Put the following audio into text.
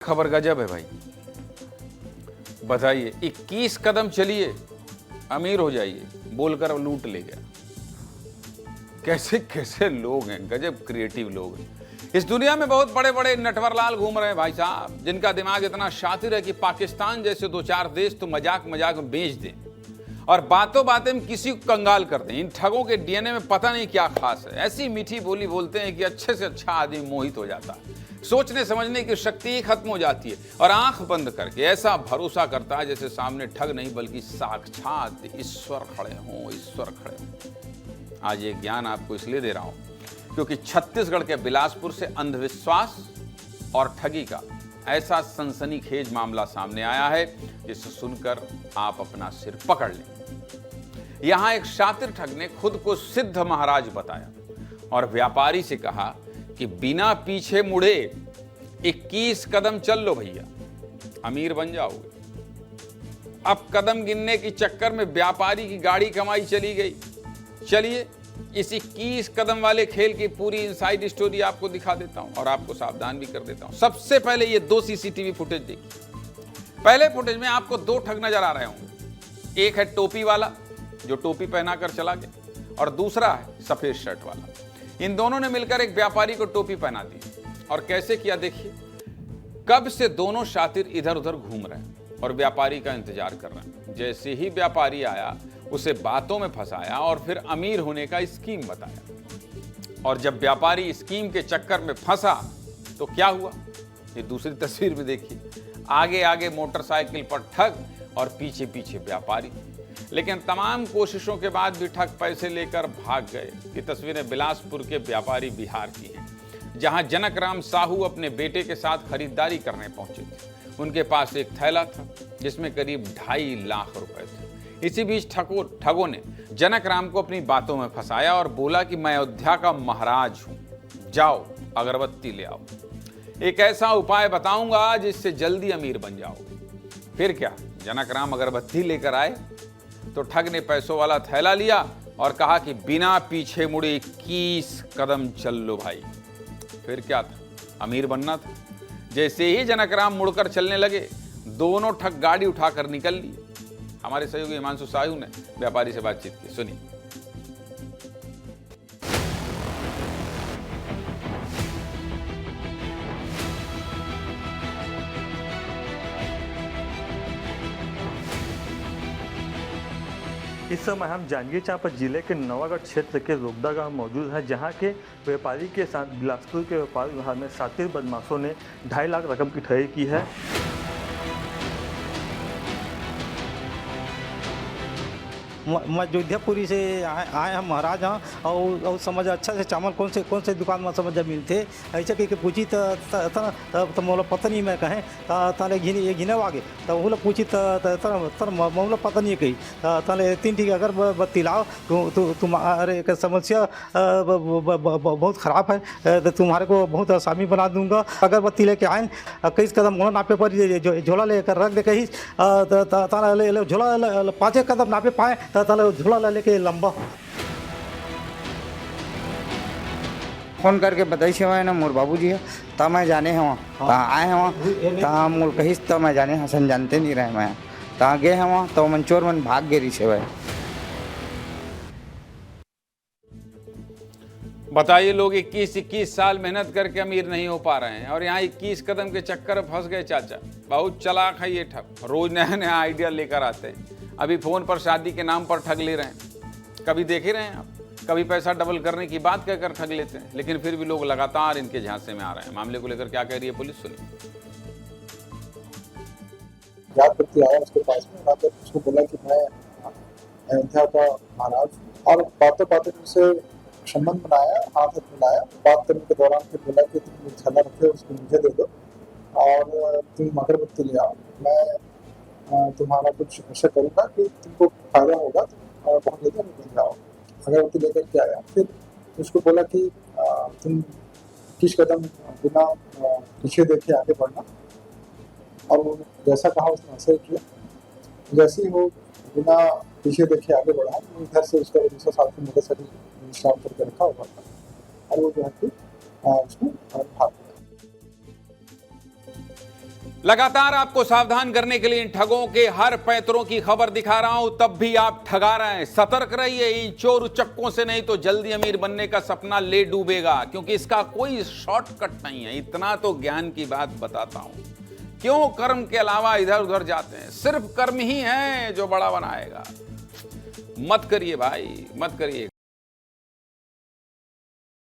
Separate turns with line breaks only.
खबर गजब है भाई। बताइए, 21 कदम चलिए अमीर हो जाइए बोलकर लूट ले गया। कैसे कैसे लोग हैं, गजब क्रिएटिव लोग हैं। इस दुनिया में बहुत बड़े बड़े नटवरलाल घूम रहे हैं भाई साहब, जिनका दिमाग इतना शातिर है कि पाकिस्तान जैसे दो चार देश तो मजाक मजाक में बेच दें और बातों बातें में किसी को कंगाल कर दें। इन ठगों के डीएनए में पता नहीं क्या खास है, ऐसी मीठी बोली बोलते हैं कि अच्छे से अच्छा आदमी मोहित हो जाता है। सोचने समझने की शक्ति ही खत्म हो जाती है और आंख बंद करके ऐसा भरोसा करता है जैसे सामने ठग नहीं बल्कि साक्षात ईश्वर खड़े हों, ईश्वर खड़े हों। आज ये ज्ञान आपको इसलिए दे रहा हूं क्योंकि छत्तीसगढ़ के बिलासपुर से अंधविश्वास और ठगी का ऐसा सनसनीखेज मामला सामने आया है जिसे सुनकर आप अपना सिर पकड़ लें। यहां एक शातिर ठग ने खुद को सिद्ध महाराज बताया और व्यापारी से कहा कि बिना पीछे मुड़े 21 कदम चल लो भैया, अमीर बन जाओगे। अब कदम गिनने की चक्कर में व्यापारी की गाड़ी कमाई चली गई। चलिए इस 21 कदम वाले खेल की पूरी इनसाइड स्टोरी आपको दिखा देता हूं और आपको सावधान भी कर देता हूं। सबसे पहले ये 2 सीसीटीवी फुटेज देखिए। पहले फुटेज में आपको 2 ठग नजर आ रहे होंगे। एक है टोपी वाला जो टोपी पहनाकर चला गया और दूसरा है सफेद शर्ट वाला। इन दोनों ने मिलकर एक व्यापारी को टोपी पहना दी और कैसे किया देखिए। कब से दोनों शातिर इधर उधर घूम रहे हैं और व्यापारी का इंतजार कर रहे हैं। जैसे ही व्यापारी आया उसे बातों में फंसाया और फिर अमीर होने का स्कीम बताया। और जब व्यापारी स्कीम के चक्कर में फंसा तो क्या हुआ, ये दूसरी तस्वीर में देखिए। आगे आगे मोटरसाइकिल पर ठग और पीछे पीछे व्यापारी। लेकिन तमाम कोशिशों के बाद भी ठग पैसे लेकर भाग गए। ये तस्वीरें बिलासपुर के व्यापारी बिहार की हैं, जहां जनक राम साहू अपने बेटे के साथ खरीदारी करने पहुंचे थे। उनके पास एक थैला था जिसमें करीब 2.5 लाख रुपए थे। इसी बीच ठगों ने जनक राम को अपनी बातों में फंसाया और बोला कि मैं अयोध्या का महाराज हूं, जाओ अगरबत्ती ले आओ। एक ऐसा उपाय बताऊंगा जिससे जल्दी अमीर बन जाओगे। फिर क्या, जनक राम अगरबत्ती लेकर आए तो ठग ने पैसों वाला थैला लिया और कहा कि बिना पीछे मुड़े 21 कदम चल लो भाई। फिर क्या था, अमीर बनना था। जैसे ही जनक राम मुड़कर चलने लगे दोनों ठग गाड़ी उठाकर निकल लिए। हमारे सहयोगी हिमांशु साहू ने व्यापारी से बातचीत की, सुनिए।
इस समय हम जांजगीर चांपा जिले के नवागढ़ क्षेत्र के रोगदा गांव मौजूद है, जहां के व्यापारी के साथ बिलासपुर के व्यापारी विभाग में शातिर बदमाशों ने 2.5 लाख रकम की ठगी की है।
मैं जोध्यापुरी से आए हम महाराज हाँ और समझ अच्छा से चावल कौन से दुकान में समझ मिलते ऐसे कह के पूछी तो मोला पता नहीं मैं कहें ताले ये घिने आगे तो वो लोग पूछी तर मोला पता नहीं कही ताले 3 ठीक अगर बत्ती लाओ तुम्हारे समस्या बहुत ख़राब है तो तुम्हारे को बहुत आसामी बना दूंगा। अगर बत्ती लेके आए 21 कदम मोला नापे पर झोला लेकर रख दे कहीं ताला झोला 5 कदम नापे पाए ताले झोला लेके लंबा
फोन करके बताई से ना मोर बाबूजी है तो मैं जाने हैं वहाँ आए हैं वहाँ तो मोर कहीस तो मैं जाने हसन जानते नहीं रहे मैं तो गए हैं वहाँ तो मन चोर मन भाग गए से भाई।
बताइए, लोग 21 साल मेहनत करके अमीर नहीं हो पा रहे हैं और यहाँ 21 कदम के चक्कर में फंस गए। चाचा बहुत चालाक है ये ठग, रोज नया नया आइडिया लेकर आते हैं। अभी फोन पर शादी के नाम पर ठग ले रहे हैं, कभी देख ही रहे हैं आप। कभी पैसा डबल करने की बात कहकर ठग लेते हैं, लेकिन फिर भी लोग लगातार इनके झांसे में आ रहे हैं। मामले को लेकर क्या कह रही है पुलिस, सुनिए।
व्यक्ति आया उसके पास में, आकर उसको बोला कि मैं अयोध्या का महाराज, और बातों बातों में उसे संबंध बनाया, हाथ मिलाया। बात करने के दौरान फिर बोला कि तुम थैला रखे हो उसको मुझे दे दो और तुम अगरबत्ती ले आओ, मैं तुम्हारा कुछ ऐसा करूँगा कि तुमको फायदा होगा, तुम बहुत लेकर निकल जाओ। अगरबत्ती लेकर के आया, फिर उसको बोला कि तुम 21 कदम बिना पीछे देखे आगे बढ़ना, और वो जैसा कहा उसने ऐसा ही किया। जैसे ही वो बिना पीछे देखे आगे बढ़ा, वो इधर से उसका दूसरा साथी मोटरसाइकिल स्टॉप करके रखा हुआ था और वो जो है कि उसमें भाग गया।
लगातार आपको सावधान करने के लिए इन ठगों के हर पैतरों की खबर दिखा रहा हूं, तब भी आप ठगा रहे हैं। सतर्क रहिए, इन चोर उचक्कों से नहीं तो जल्दी अमीर बनने का सपना ले डूबेगा, क्योंकि इसका कोई शॉर्टकट नहीं है। इतना तो ज्ञान की बात बताता हूं। क्यों कर्म के अलावा इधर उधर जाते हैं? सिर्फ कर्म ही है जो बड़ा बनाएगा। मत करिए भाई, मत करिए।